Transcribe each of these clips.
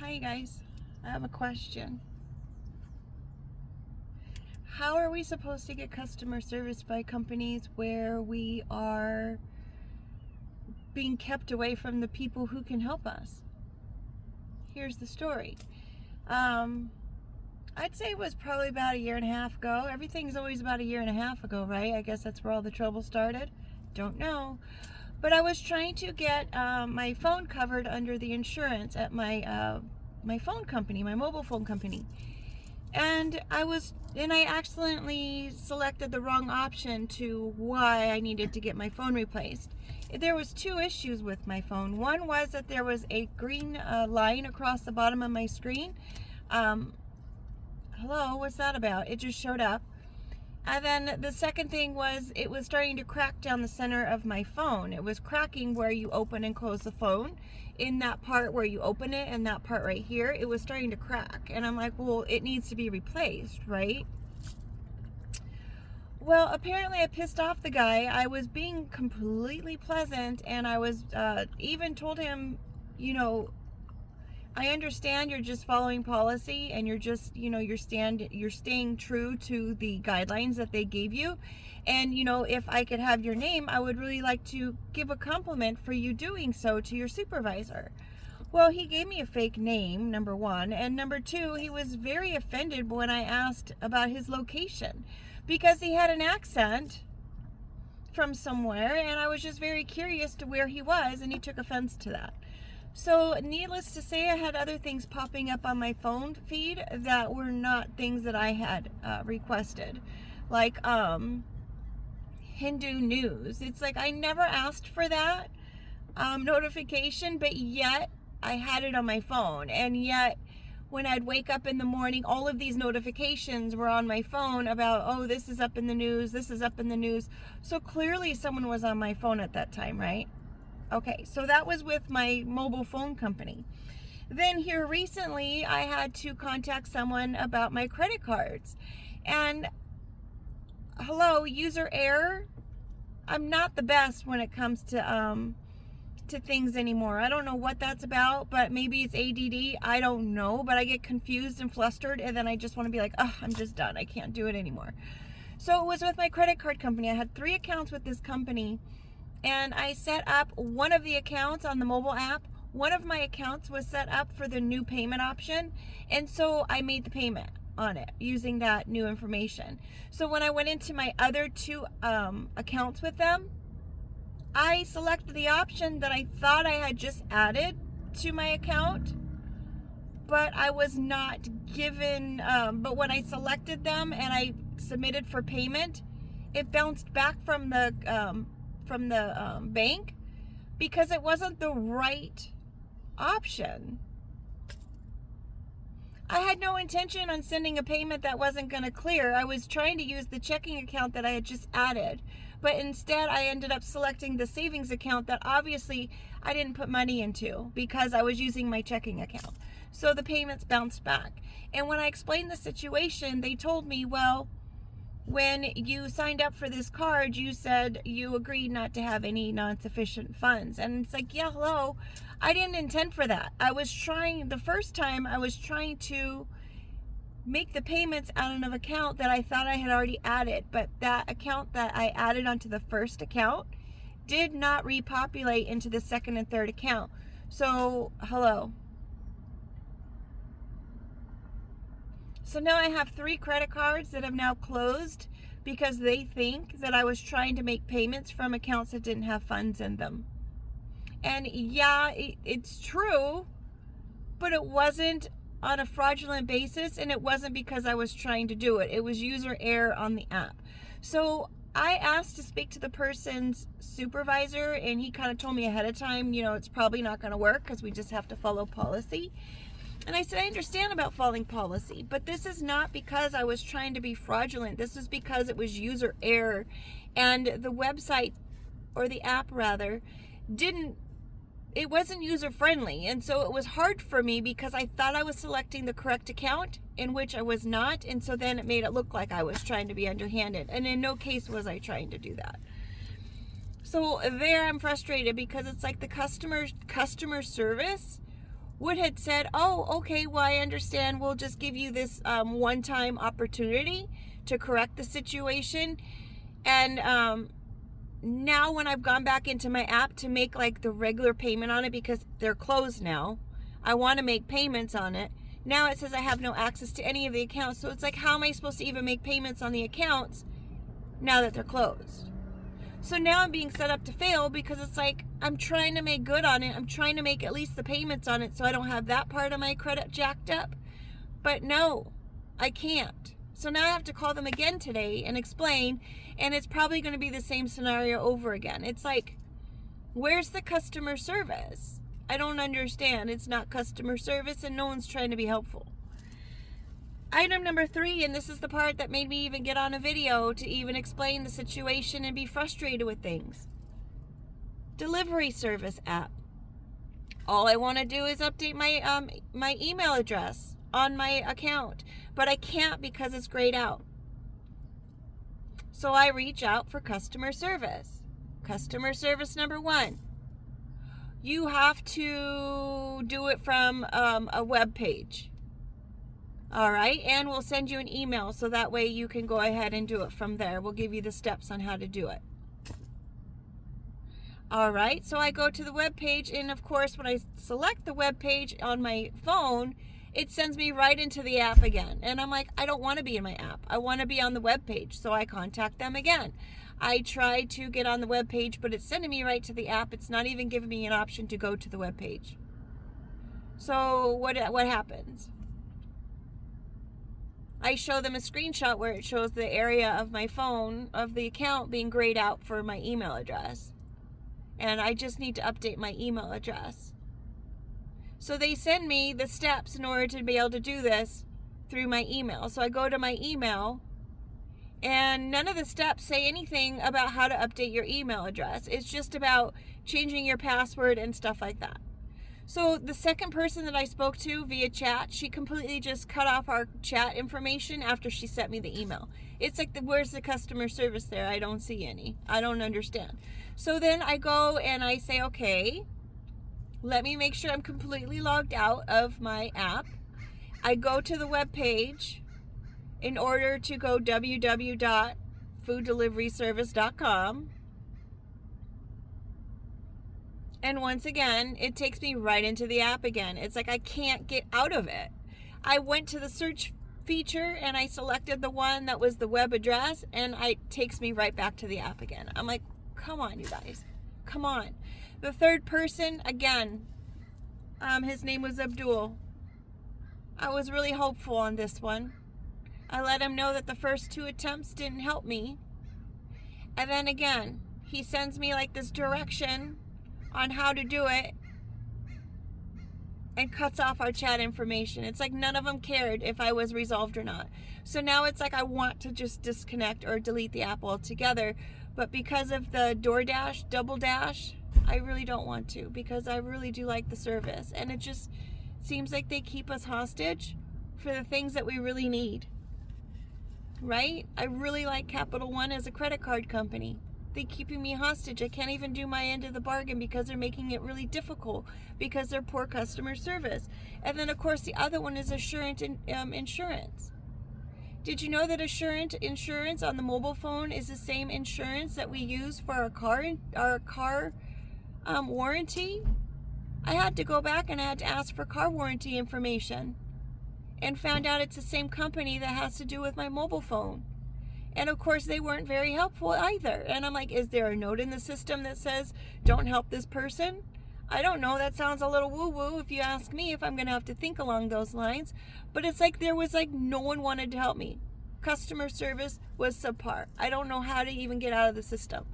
Hi guys, I have a question. How are we supposed to get customer service by companies where we are being kept away from the people who can help us? Here's the story. I'd say it was probably about a year and a half ago. Everything's always about a year and a half ago, right? I guess that's where all the trouble started. Don't know. But I was trying to get my phone covered under the insurance at my phone company, my mobile phone company. And I accidentally selected the wrong option to why I needed to get my phone replaced. There was two issues with my phone. One was that there was a green line across the bottom of my screen. Hello, what's that about? It just showed up. And then the second thing was it was starting to crack down the center of my phone. It was cracking where you open and close the phone. In that part where you open it and that part right here, it was starting to crack. And I'm like, well, it needs to be replaced, right? Well, apparently I pissed off the guy. I was being completely pleasant, and I was even told him, I understand you're just following policy and you're just, you're staying true to the guidelines that they gave you. And, if I could have your name, I would really like to give a compliment for you doing so to your supervisor. Well, he gave me a fake name, number one. And number two, he was very offended when I asked about his location because he had an accent from somewhere. And I was just very curious to where he was, and he took offense to that. So needless to say, I had other things popping up on my phone feed that were not things that I had requested, like Hindu news. It's like I never asked for that notification, but yet I had it on my phone. And yet when I'd wake up in the morning, all of these notifications were on my phone about, oh, this is up in the news, this is up in the news. So clearly someone was on my phone at that time, right? Okay, so that was with my mobile phone company. Then here recently, I had to contact someone about my credit cards. And hello, user error. I'm not the best when it comes to things anymore. I don't know what that's about, but maybe it's ADD. I don't know, but I get confused and flustered, and then I just want to be like, oh, I'm just done. I can't do it anymore. So it was with my credit card company. I had 3 accounts with this company. And I set up one of the accounts on the mobile app. One of my accounts was set up for the new payment option. And so I made the payment on it using that new information. So when I went into my other 2 accounts with them, I selected the option that I thought I had just added to my account, but I was not given, but when I selected them and I submitted for payment, it bounced back from the bank because it wasn't the right option. I had no intention on sending a payment that wasn't going to clear. I was trying to use the checking account that I had just added, but instead I ended up selecting the savings account that obviously I didn't put money into because I was using my checking account. So the payments bounced back. And when I explained the situation, they told me, well, when you signed up for this card, you said you agreed not to have any non-sufficient funds. And it's like, yeah, hello, I didn't intend for that. The first time I was trying to make the payments out of an account that I thought I had already added, but that account that I added onto the first account did not repopulate into the second and third account. So, hello. So now I have 3 credit cards that have now closed because they think that I was trying to make payments from accounts that didn't have funds in them. And yeah, it's true, but it wasn't on a fraudulent basis, and it wasn't because I was trying to do it. It was user error on the app. So I asked to speak to the person's supervisor, and he kind of told me ahead of time, it's probably not going to work because we just have to follow policy. And I said, I understand about following policy, but this is not because I was trying to be fraudulent. This is because it was user error. And the website, or the app rather, it wasn't user friendly. And so it was hard for me because I thought I was selecting the correct account, in which I was not. And so then it made it look like I was trying to be underhanded. And in no case was I trying to do that. So there I'm frustrated because it's like the customer service would have said, oh, okay, well, I understand. We'll just give you this one-time opportunity to correct the situation. And now when I've gone back into my app to make like the regular payment on it, because they're closed now, I want to make payments on it. Now it says I have no access to any of the accounts. So it's like, how am I supposed to even make payments on the accounts now that they're closed? So now I'm being set up to fail, because it's like, I'm trying to make good on it. I'm trying to make at least the payments on it so I don't have that part of my credit jacked up. But no, I can't. So now I have to call them again today and explain, and it's probably going to be the same scenario over again. It's like, where's the customer service? I don't understand. It's not customer service, and no one's trying to be helpful. Item number 3, and this is the part that made me even get on a video to even explain the situation and be frustrated with things. Delivery service app. All I want to do is update my email address on my account, but I can't because it's grayed out. So I reach out for customer service. Customer service number 1. You have to do it from a web page. All right, and we'll send you an email so that way you can go ahead and do it from there. We'll give you the steps on how to do it. All right, so I go to the web page, and of course, when I select the web page on my phone, it sends me right into the app again. And I'm like, I don't want to be in my app. I want to be on the web page. So I contact them again. I try to get on the web page, but it's sending me right to the app. It's not even giving me an option to go to the web page. So what happens? I show them a screenshot where it shows the area of my phone of the account being grayed out for my email address. And I just need to update my email address. So they send me the steps in order to be able to do this through my email. So I go to my email, and none of the steps say anything about how to update your email address. It's just about changing your password and stuff like that. So the second person that I spoke to via chat, she completely just cut off our chat information after she sent me the email. It's like, where's the customer service there? I don't see any. I don't understand. So then I go and I say, okay, let me make sure I'm completely logged out of my app. I go to the web page in order to go www.fooddeliveryservice.com. And once again, it takes me right into the app again. It's like I can't get out of it. I went to the search feature and I selected the one that was the web address, and it takes me right back to the app again. I'm like, come on, you guys. Come on. The third person, again, his name was Abdul. I was really hopeful on this one. I let him know that the first 2 attempts didn't help me. And then again, he sends me like this direction on how to do it and cuts off our chat information. It's like none of them cared if I was resolved or not. So now it's like I want to just disconnect or delete the app altogether, but because of the DoorDash, Double Dash, I really don't want to, because I really do like the service, and it just seems like they keep us hostage for the things that we really need, right? I really like Capital One as a credit card company. They're keeping me hostage. I can't even do my end of the bargain because they're making it really difficult because they're poor customer service. And then, of course, the other one is Assurant Insurance. Did you know that Assurant Insurance on the mobile phone is the same insurance that we use for our car warranty? I had to go back and I had to ask for car warranty information and found out it's the same company that has to do with my mobile phone. And of course, they weren't very helpful either. And I'm like, is there a note in the system that says, don't help this person? I don't know. That sounds a little woo-woo if you ask me, if I'm going to have to think along those lines. But it's like there was like no one wanted to help me. Customer service was subpar. I don't know how to even get out of the system.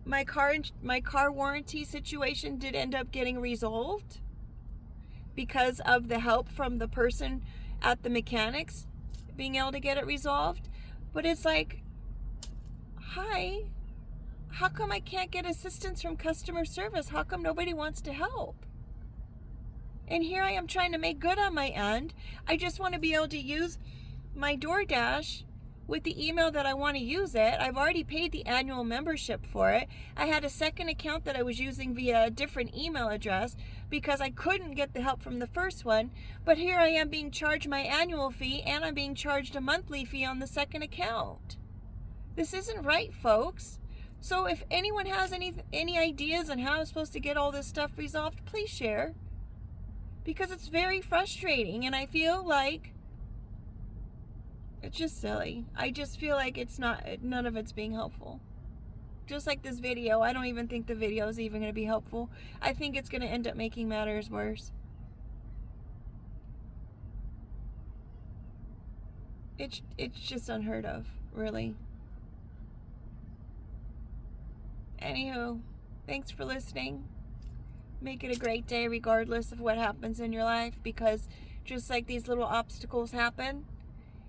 My car warranty situation did end up getting resolved because of the help from the person at the mechanics being able to get it resolved. But it's like, hi, how come I can't get assistance from customer service? How come nobody wants to help? And here I am trying to make good on my end. I just want to be able to use my DoorDash with the email that I want to use it. I've already paid the annual membership for it. I had a second account that I was using via a different email address because I couldn't get the help from the first one. But here I am being charged my annual fee, and I'm being charged a monthly fee on the second account. This isn't right, folks. So if anyone has any ideas on how I'm supposed to get all this stuff resolved, please share. Because it's very frustrating, and I feel like it's just silly. I just feel like none of it's being helpful. Just like this video, I don't even think the video is even going to be helpful. I think it's going to end up making matters worse. It's just unheard of, really. Anywho, thanks for listening. Make it a great day regardless of what happens in your life, because just like these little obstacles happen,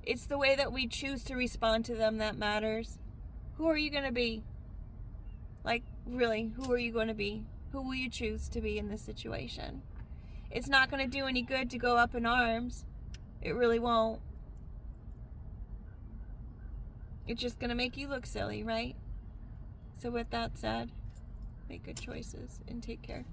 it's the way that we choose to respond to them that matters. Who are you going to be? Like, really, who are you going to be? Who will you choose to be in this situation? It's not going to do any good to go up in arms. It really won't. It's just going to make you look silly, right? So with that said, make good choices and take care.